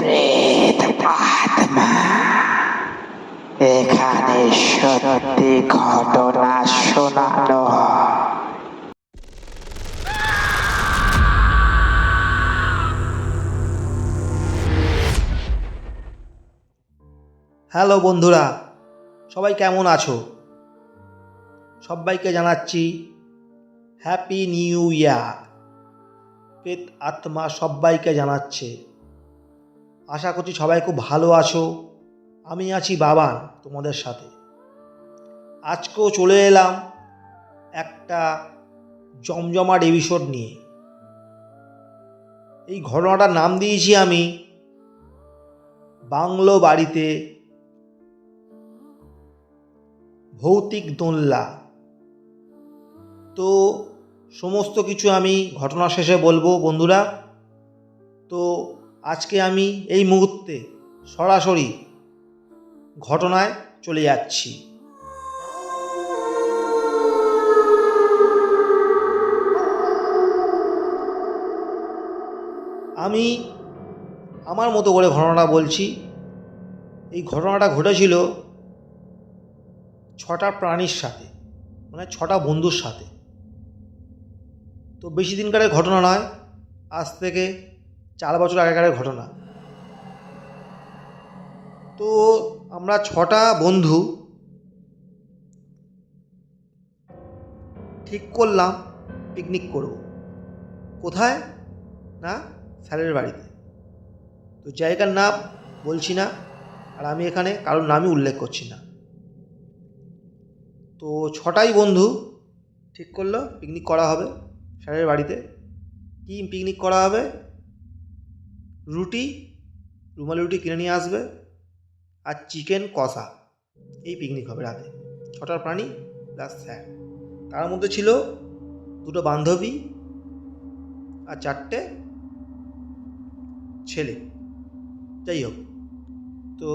প্রেত আত্মা এখানে সত্যি ঘটনা শোনানো হয়। হ্যালো বন্ধুরা, সবাই কেমন আছো? সবাইকে জানাচ্ছি হ্যাপি নিউ ইয়ার। প্রেত আত্মা সবাইকে জানাচ্ছে। আশা করছি সবাই খুব ভালো আছো। আমি আছি বাবান তোমাদের সাথে। আজকেও চলে এলাম একটা জমজমাট এপিসোড নিয়ে। এই ঘটনাটার নাম দিয়েছি আমি বাংলো বাড়িতে ভৌতিক দোলনা। তো সমস্ত কিছু আমি ঘটনা শেষে বলবো বন্ধুরা। তো আজকে আমি এই মুহূর্তে সরাসরি ঘটনায় চলে যাচ্ছি। আমি আমার মতো করে ঘটনাটা বলছি। এই ঘটনাটা ঘটেছিল 6টা প্রাণীর সাথে, মানে 6টা বন্ধুর সাথে। তো বেশি দিনকারের ঘটনা নয়, আজ থেকে 4 বছর আগেকারের ঘটনা। তো আমরা 6টা বন্ধু ঠিক করলাম পিকনিক করব। কোথায় না, স্যারের বাড়িতে। তো জায়গার নাম বলছি না, আর আমি এখানে কারোর নামই উল্লেখ করছি না। তো 6টাই বন্ধু ঠিক করলো পিকনিক করা হবে স্যারের বাড়িতে। কি পিকনিক করা হবে? রুটি, রুমালি রুটি কিনে নিয়ে আসবে, আর চিকেন কষা। এই পিকনিক হবে রাতে। 6টার প্রাণী প্লাস স্যার। তার মধ্যে ছিল 2টো বান্ধবী আর 4টে ছেলে। যাই হোক, তো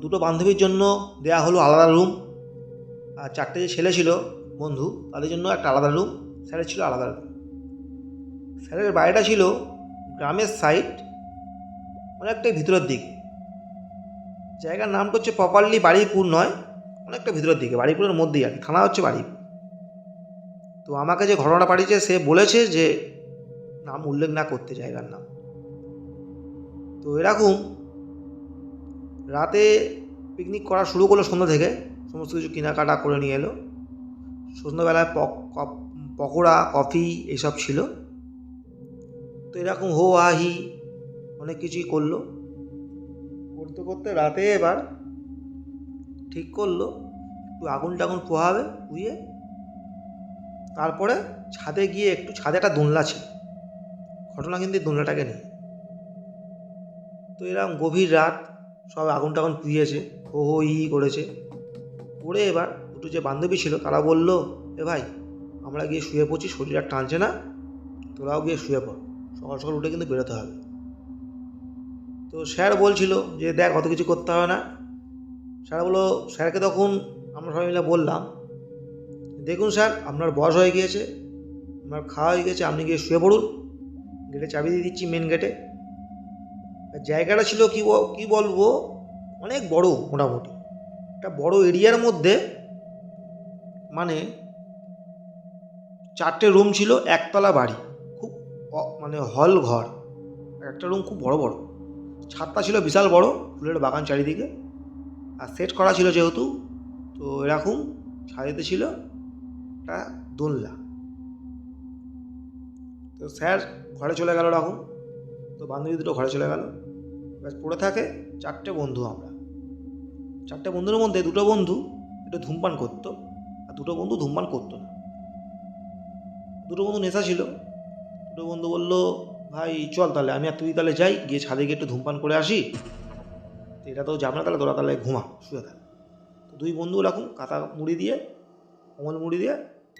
2টো বান্ধবীর জন্য দেয়া হলো আলাদা রুম, আর 4টে যে ছেলে ছিল বন্ধু তাদের জন্য একটা আলাদা রুম। স্যারের ছিল আলাদা রুম। স্যারের বাড়িটা ছিল গ্রামের সাইড, অনেকটাই ভিতরের দিকে। জায়গার নামটা হচ্ছে প্রপারলি বারুইপুর নয়, অনেকটা ভিতরের দিকে, বারুইপুরের মধ্যেই আর কি। থানা হচ্ছে বারুইপুর। তো আমাকে যে ঘটনাটা পাঠিয়েছে সে বলেছে যে নাম উল্লেখ না করতে, জায়গার নাম। তো এরকম রাতে পিকনিক করা শুরু করলো সন্ধ্যা থেকে। সমস্ত কিছু কেনাকাটা করে নিয়ে এলো। সন্ধ্যাবেলায় পকোড়া, কফি এইসব ছিল। তো এরকম হো আহি অনেক কিছুই করলো। করতে করতে রাতে এবার ঠিক করলো একটু আগুন টাগুন পোহাবে, পুড়িয়ে তারপরে ছাদে গিয়ে একটু, ছাদে একটা দোলনা ছিল। ঘটনা কিন্তু দোলনাটাকে নিয়ে। তো এরকম গভীর রাত, সব আগুন টাগুন পুড়িয়েছে, হো হো হি করেছে। করে এবার দুটো যে বান্ধবী ছিল তারা বলল, এ ভাই আমরা গিয়ে শুয়ে পড়ছি, শরীর আর টানছে না, তোরাও গিয়ে শুয়ে পড়, সকাল সকাল উঠে কিন্তু বেরোতে হবে। তো স্যার বলছিল যে দেখ অত কিছু করতে হবে না। স্যার বললো, স্যারকে তখন আমরা সবাই মিলে বললাম, দেখুন স্যার আপনার বয়স হয়ে গিয়েছে, আপনার খাওয়া হয়ে গেছে, আপনি গিয়ে শুয়ে পড়ুন, গেটে চাবি দিয়ে দিচ্ছি, মেন গেটে। জায়গাটা ছিল কি বলবো, অনেক বড়, মোটামুটি একটা বড় এরিয়ার মধ্যে। মানে 4টে রুম ছিল, একতলা বাড়ি, খুব মানে হল ঘর। একটা রুম খুব বড় বড়। ছাদটা ছিল বিশাল বড়, ফুলের বাগান চারিদিকে। আর সেট করা ছিল যেহেতু, তো এরকম ছাদেতে ছিল একটা দোলনা। তো স্যার ঘরে চলে গেল এরকম। তো বান্ধবী দুটো ঘরে চলে গেল। ব্যাস পড়ে থাকে 4টে বন্ধু আমরা। 4টে বন্ধুর মধ্যে 2টো বন্ধু একটু ধূমপান করতো, আর 2টো বন্ধু ধূমপান করতো না। 2টো বন্ধু নেশা ছিল। 2টো বন্ধু বললো, ভাই চল তাহলে আমি আর তুই তাহলে যাই, গিয়ে ছাদে গিয়ে একটু ধূমপান করে আসি। তো এটা তো যাবে না, তাহলে তোরা তাহলে ঘুমা, শুয়ে থাক। তো 2 বন্ধু এরকম কাঁথা মুড়ি দিয়ে, কমল মুড়ি দিয়ে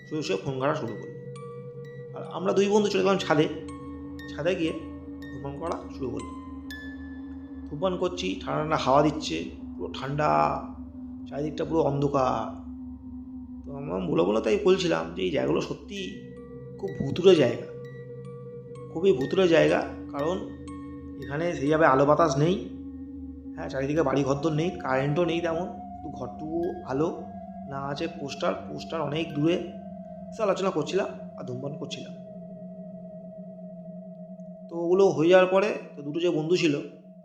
শুয়ে শুয়ে ফোন ঘাঁটা শুরু করলো। আর আমরা 2 বন্ধু চলে গেলাম ছাদে। ছাদে গিয়ে ধূমপান করা শুরু করলাম। ধূমপান করছি, ঠান্ডা ঠান্ডা হাওয়া দিচ্ছে, পুরো ঠান্ডা, চারিদিকটা পুরো অন্ধকার। তো আমরা বলে তাই বলছিলাম যে এই জায়গাগুলো সত্যি খুব ভুতুড়ে জায়গা, খুবই ভুতুড়ে জায়গা। কারণ এখানে সেইভাবে আলো বাতাস নেই, হ্যাঁ, চারিদিকে বাড়ি ঘরদোর নেই, কারেন্টও নেই তেমন, শুধু ঘরটুকু আলো, না আছে পোস্টার অনেক দূরে। সে আলোচনা করছিলাম আর ধূমপান করছিলাম। তো ওগুলো হয়ে যাওয়ার পরে তো দুটো যে বন্ধু ছিল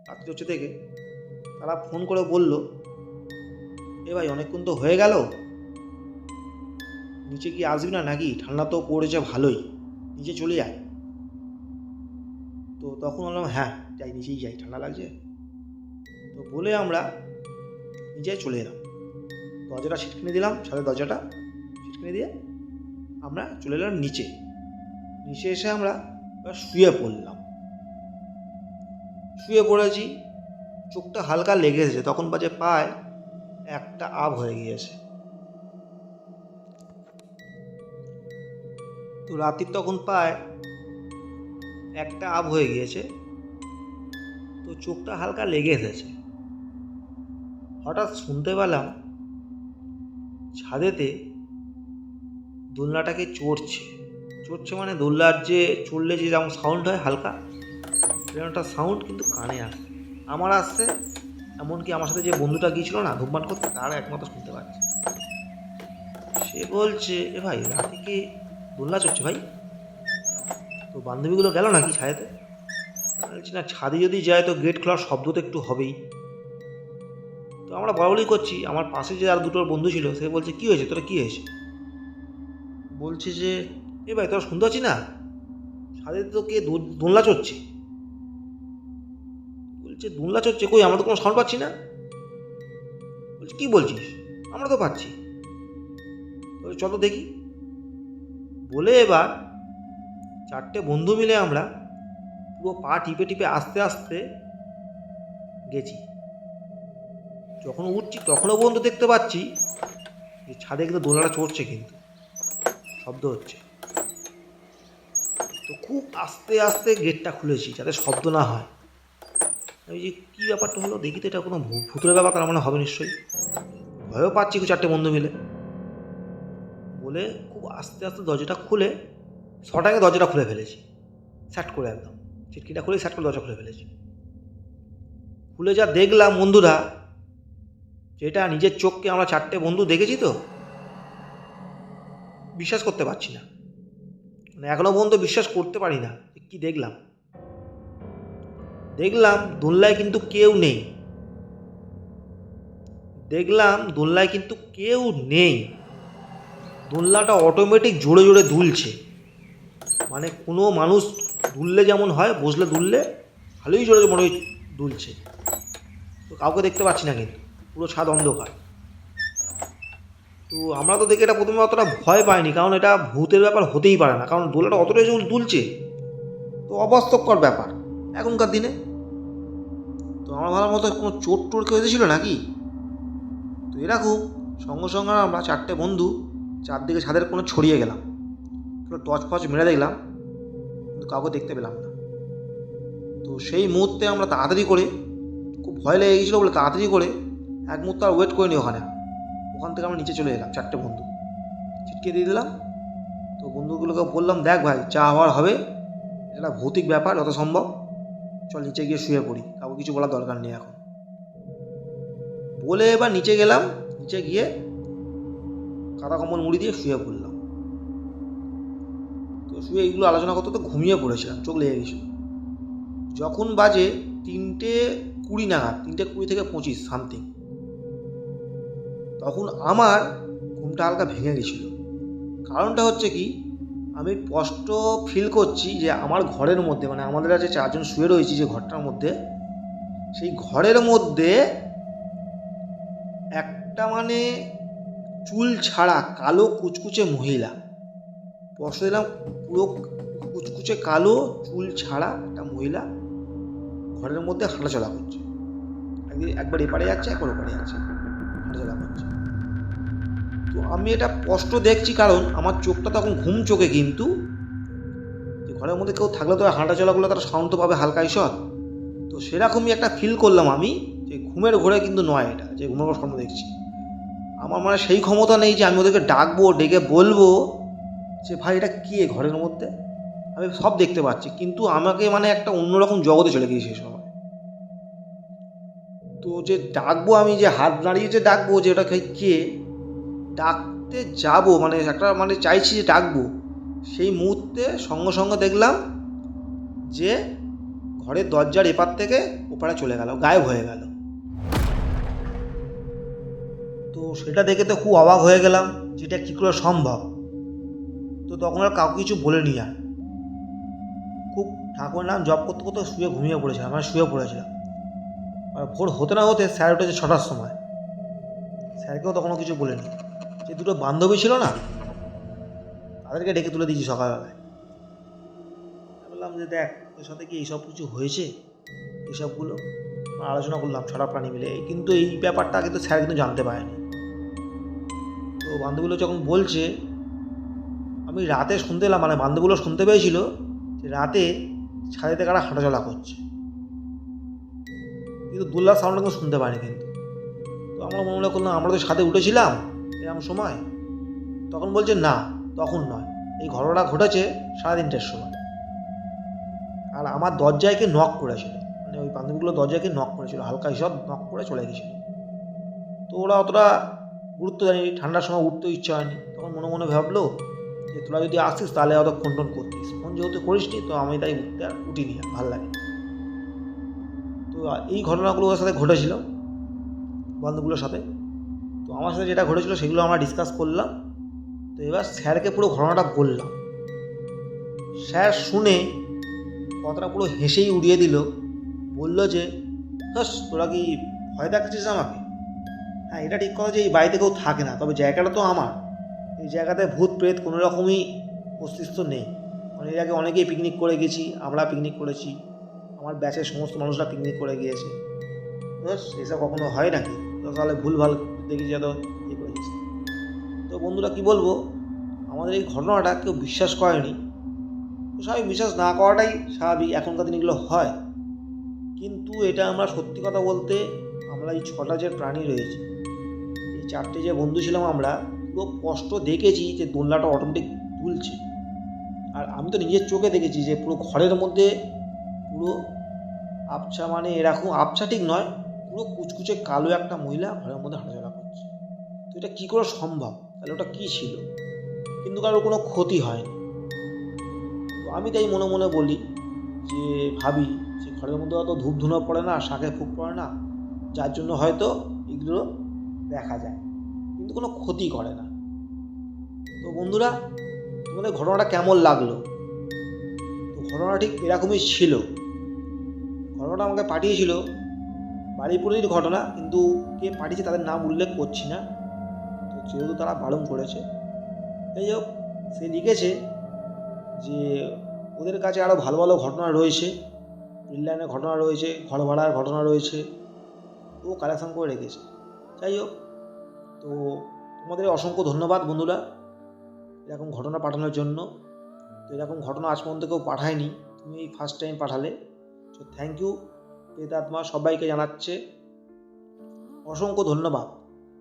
রাত্রি হচ্ছে থেকে, তারা ফোন করে বলল, এ ভাই অনেকক্ষণ তো হয়ে গেল, নিচে কি আসবি না নাকি? ঠান্ডা তো পড়েছে ভালোই, নিচে চলে যায়। তো তখন বললাম হ্যাঁ যাই, নিচেই যাই, ঠান্ডা লাগছে। তো বলে আমরা নিচে চলে এলাম, দরজাটা ছিটকিনে দিলাম, ছাদের দরজাটা ছিটকিনে দিয়ে আমরা চলে এলাম নিচে এসে আমরা শুয়ে পড়লাম। শুয়ে পড়েছি, চোখটা হালকা লেগে এসেছে, তখন বাজে প্রায় 1টা আপ হয়ে গিয়েছে। তো রাত্রির তখন প্রায় 1টা আপ হয়ে গিয়েছে। তো চোখটা হালকা লেগে এসেছে। হঠাৎ শুনতে পেলাম ছাদেতে দোলনাটাকে চড়ছে মানে দোলনার যে চড়লে যে যেমন সাউন্ড হয় হালকা, সেরকম একটা সাউন্ড কিন্তু কানে আসছে, আমার আসছে, এমনকি আমার সাথে যে বন্ধুটা গিয়েছিল না ধূমপান করতে, তারা একমাত্র শুনতে পাচ্ছে। সে বলছে, এ ভাই রাতে কি দোলনা চড়ছে ভাই? তো বান্ধবীগুলো গেল নাকি ছাদেতে? বলছি না, ছাদে যদি যায় তো গেট খোলার শব্দ তো একটু হবেই। তো আমরা বলাবলি করছি, আমার পাশে যে আর দুটো বন্ধু ছিল সে বলছে, কী হয়েছে তোরা, কী হয়েছে? বলছে যে, এ ভাই তোরা শুনতে পাচ্ছি না, ছাদে তো কে দোলনা চড়ছে। বলছে দোলনা চড়ছে কই, আমরা তো কোনো সাউন্ড পাচ্ছি না। বলছে কী বলছিস, আমরা তো পাচ্ছি। চলো দেখি। বলে এবার 4টে বন্ধু মিলে আমরা পুরো পা টিপে টিপে আস্তে আস্তে গেছি। যখন উঠছি তখনও পর্যন্ত দেখতে পাচ্ছি যে ছাদে কিন্তু দোলনাটা চড়ছে, কিন্তু শব্দ হচ্ছে। তো খুব আস্তে আস্তে গেটটা খুলেছি যাতে শব্দ না হয়। ওই যে কী ব্যাপারটা হলো, দেখি তো এটা কোনো ভূতের ব্যাপার, তার মানে হবে নিশ্চয়ই। ভয়ও পাচ্ছি 4টে বন্ধু মিলে। বলে খুব আস্তে আস্তে দরজাটা খুলে শটাকে দরজাটা খুলে ফেলেছি, স্যাট করে একদম ছিটকিটা খুলে স্যাট করে দরজা খুলে ফেলেছি। খুলে যা দেখলাম বন্ধুরা, যেটা নিজের চোখকে আমরা 4টে বন্ধু দেখেছি, তো বিশ্বাস করতে পারছি না, মানে এখনও পর্যন্ত বিশ্বাস করতে পারি না কি দেখলাম। দোলনায় কিন্তু কেউ নেই, দোলনাটা অটোমেটিক জোরে জোরে দুলছে, মানে কোনো মানুষ দুললে যেমন হয়, বসলে দুললে ভালোই জোরে মনে হয় দুলছে। তো কাউকে দেখতে পাচ্ছি না, কিন্তু পুরো ছাদ অন্ধকার। তো আমরা তো দেখে এটা প্রথমে অতটা ভয় পাইনি, কারণ এটা ভূতের ব্যাপার হতেই পারে না, কারণ দোলনাটা অতটা দুলছে, তো অবাস্তবকর ব্যাপার এখনকার দিনে। তো আমার ভাবার মতো কোনো চোর টোর কেউ এসেছিল নাকি। তো এরকম সঙ্গে সঙ্গে আমরা 4টে বন্ধু চারদিকে ছাদের কোনো ছড়িয়ে গেলাম, পুরো টর্চ ফর্চ মেরে দেখলাম, কিন্তু কাউকে দেখতে পেলাম না। তো সেই মুহূর্তে আমরা তাড়াতাড়ি করে, খুব ভয় লেগে গেছিলো বলে তাড়াতাড়ি করে এক মুহূর্তে আর ওয়েট করিনি, ওখান থেকে আমরা নিচে চলে এলাম, 4টে বন্ধু ছিটকে দিয়ে দিলাম। তো বন্ধুগুলোকে বললাম, দেখ ভাই যা হওয়ার হবে, এটা ভৌতিক ব্যাপার, যত সম্ভব চল নিচে গিয়ে শুয়ে পড়ি, কাউকে কিছু বলার দরকার নেই এখন। বলে এবার নিচে গেলাম, নিচে গিয়ে কাঁথা কম্বল মুড়ি দিয়ে শুয়ে পড়লাম। তো শুয়ে এইগুলো আলোচনা করতে তো ঘুমিয়ে পড়েছিলাম, চোখ লেগে গেছিল। যখন বাজে 3:20 নাগাদ, 3:20 থেকে 25 সামথিং, তখন আমার ঘুমটা হালকা ভেঙে গেছিলো। কারণটা হচ্ছে কি, আমি স্পষ্ট ফিল করছি যে আমার ঘরের মধ্যে, মানে আমাদের কাছে 4জন শুয়ে রয়েছি যে ঘরটার মধ্যে, সেই ঘরের মধ্যে একটা মানে চুল ছাড়া কালো কুচকুচে মহিলা, স্পষ্ট দিলাম পুরো কুচকুচে কালো চুল ছাড়া একটা মহিলা ঘরের মধ্যে হাঁটাচলা করছে, একবার এপারে যাচ্ছে একবার ওপারে যাচ্ছে, হাঁটাচলা করছে। তো আমি এটা স্পষ্ট দেখছি, কারণ আমার চোখটা তখন ঘুম চোখে, কিন্তু যে ঘরের মধ্যে কেউ থাকলে তো হাঁটাচলা করলে তারা সাউন্ড তো পাবে হালকা ঈষৎ। তো সেরকমই একটা ফিল করলাম আমি, যে ঘুমের ঘোরে কিন্তু নয় এটা, যে ঘুমের ঘোর স্বপ্ন দেখছি। আমার মানে সেই ক্ষমতা নেই যে আমি ওদেরকে ডাকবো, ডেকে বলবো যে ভাই এটা কে ঘরের মধ্যে, আমি সব দেখতে পাচ্ছি, কিন্তু আমাকে মানে একটা অন্যরকম জগতে চলে গিয়েছি সেই সময়। তো যে ডাকবো, আমি যে হাত নাড়িয়ে যে ডাকবো যে ওটা কে, ডাকতে যাব মানে একটা মানে চাইছি যে ডাকবো, সেই মুহূর্তে সঙ্গে সঙ্গে দেখলাম যে ঘরের দরজার এপার থেকে ওপারে চলে গেল, গায়েব হয়ে গেল। তো সেটা দেখে তো খুব অবাক হয়ে গেলাম, যেটা কী করে সম্ভব। তো তখন আর কাউকে কিছু বলিনি, আর খুব ঠাকুরের নাম জপ করতে করতে ঘুমিয়ে পড়েছিলাম, মানে শুয়ে পড়েছিলাম। আর ভোর হতে না হতে স্যার উঠেছে 6টার সময়। স্যারকেও তখনও কিছু বলিনি। যে দুটো বান্ধবী ছিল না, তাদেরকে ডেকে তুলে দিয়েছি সকালবেলায়। বললাম যে দেখ, তোর সাথে কি এইসব কিছু হয়েছে, এইসবগুলো আলোচনা করলাম সারা প্রাণী মিলে। কিন্তু এই ব্যাপারটা কিন্তু স্যার কিন্তু জানতে পারেনি। তো বান্ধবীগুলো যখন বলছে, আমি রাতে শুনতে এলাম, মানে বান্ধবীগুলো শুনতে পেয়েছিল যে রাতে ছাদেতে কারা হাঁটাচলা করছে, কিন্তু দুল্লার সাউন্ড কিন্তু শুনতে পাইনি। কিন্তু তো আমরা মনে করলাম আমরা তো ছাদে উঠেছিলাম এরকম সময়। তখন বলছে না, তখন নয়, এই ঘটনাটা ঘটেছে 3:30টার সময়। আর আমার দরজায় কে নক করেছিল, মানে ওই বান্ধবীগুলো দরজায় কে নক করেছিল, হালকা হিসাব নক করে চলে গেছিল। তো ওরা অতটা গুরুত্ব দেয়নি, ঠান্ডার সময় উঠতে ইচ্ছা হয়নি। তখন মনে মনে ভাবলো যে তোরা যদি আসিস তাহলে অত ফোন টোন করতিস, ফোন যেহেতু করিসনি তো আমি তাই উঠিনি, ভালো লাগে। তো এই ঘটনাগুলো ওর সাথে ঘটেছিল বান্ধবীগুলোর সাথে। তো আমার সাথে যেটা ঘটেছিল সেগুলো আমরা ডিসকাস করলাম। তো এবার স্যারকে পুরো ঘটনাটা বললাম। স্যার শুনে কথাটা পুরো হেসেই উড়িয়ে দিল। বলল যে হাস, তোরা কি ভয় দেখাচ্ছিস আমাকে? হ্যাঁ, এটা ঠিক কথা যে এই বাড়িতে কেউ থাকে না, তবে জায়গাটা তো আমার। এই জায়গাতে ভূত প্রেত কোনো রকমই অস্তিত্ব নেই। মানে এর আগে অনেকেই পিকনিক করে গেছি, আমরা পিকনিক করেছি, আমার ব্যাচের সমস্ত মানুষরা পিকনিক করে গিয়েছে। বাস, এসব কখনো হয় নাকি? তো তাহলে ভুলভাল দেখি যত ইয়ে করেছিস। তো বন্ধুরা কী বলবো, আমাদের এই ঘটনাটা কেউ বিশ্বাস করেনি। তো স্বাভাবিক, বিশ্বাস না করাটাই স্বাভাবিক, এখনকার দিন এগুলো হয়। কিন্তু এটা আমরা সত্যি কথা বলতে, আমরা এই 6টা যে প্রাণী রয়েছে, এই 4টে যে বন্ধু ছিলাম, আমরা পুরো স্পষ্ট দেখেছি যে দোলনাটা অটোমেটিক দুলছে। আর আমি তো নিজের চোখে দেখেছি যে পুরো ঘরের মধ্যে পুরো আবছা, মানে এরকম আবছা ঠিক নয়, পুরো কুচকুচে কালো একটা মহিলা ঘরের মধ্যে হাঁটাচলা করছে। তো এটা কী করে সম্ভব? তাহলে ওটা কী ছিল? কিন্তু কারোর কোনো ক্ষতি হয়নি। তো আমি তাই মনে মনে বলি যে ভাবি যে ঘরের মধ্যে অত ধূপ ধুনো পড়ে না, শাঁখে ফুঁক পড়ে না, যার জন্য হয়তো এগুলো দেখা যায়, কিন্তু কোনো ক্ষতি করে না। তো বন্ধুরা, তোমাদের ঘটনাটা কেমন লাগলো? তো ঘটনা ঠিক এরকমই ছিল। ঘটনাটা আমাকে পাঠিয়েছিল বাড়িপুরের ঘটনা, কিন্তু কে পাঠিয়েছে তাদের নাম উল্লেখ করছি না, তো যেহেতু তারা বারণ করেছে। যাই হোক, সে লিখেছে যে ওদের কাছে আরও ভালো ভালো ঘটনা রয়েছে, রিল লাইনের ঘটনা রয়েছে, ঘর ভাড়ার ঘটনা রয়েছে, ও কালেকশন করে রেখেছে। যাই হোক, তো তোমাদের অসংখ্য ধন্যবাদ বন্ধুরা এরকম ঘটনা পাঠানোর জন্য। তো এরকম ঘটনা আজ পর্যন্ত কেউ পাঠায়নি, তুমি এই ফার্স্ট টাইম পাঠালে। তো থ্যাংক ইউ প্রেতাত্মা সবাইকে জানাচ্ছে অসংখ্য ধন্যবাদ।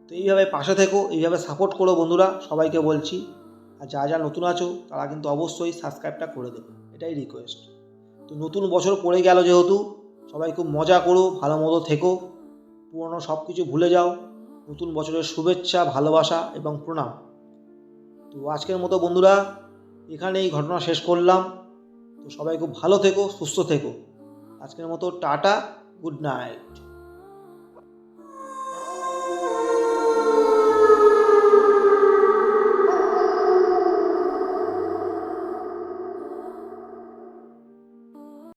তো এইভাবে পাশে থেকো, এইভাবে সাপোর্ট করো বন্ধুরা, সবাইকে বলছি। আর যা নতুন আছো তারা কিন্তু অবশ্যই সাবস্ক্রাইবটা করে দেবে, এটাই রিকোয়েস্ট। তো নতুন বছর পড়ে গেল যেহেতু, সবাই খুব মজা করো, ভালো মতো থেকো, পুরনো সব কিছু ভুলে যাও। নতুন বছরের শুভেচ্ছা, ভালোবাসা এবং প্রণাম। তো আজকের মতো বন্ধুরা এখানেই ঘটনা শেষ করলাম। তো সবাই খুব ভালো থেকো, সুস্থ থেকো। আজকের মতো টাটা, গুড নাইট।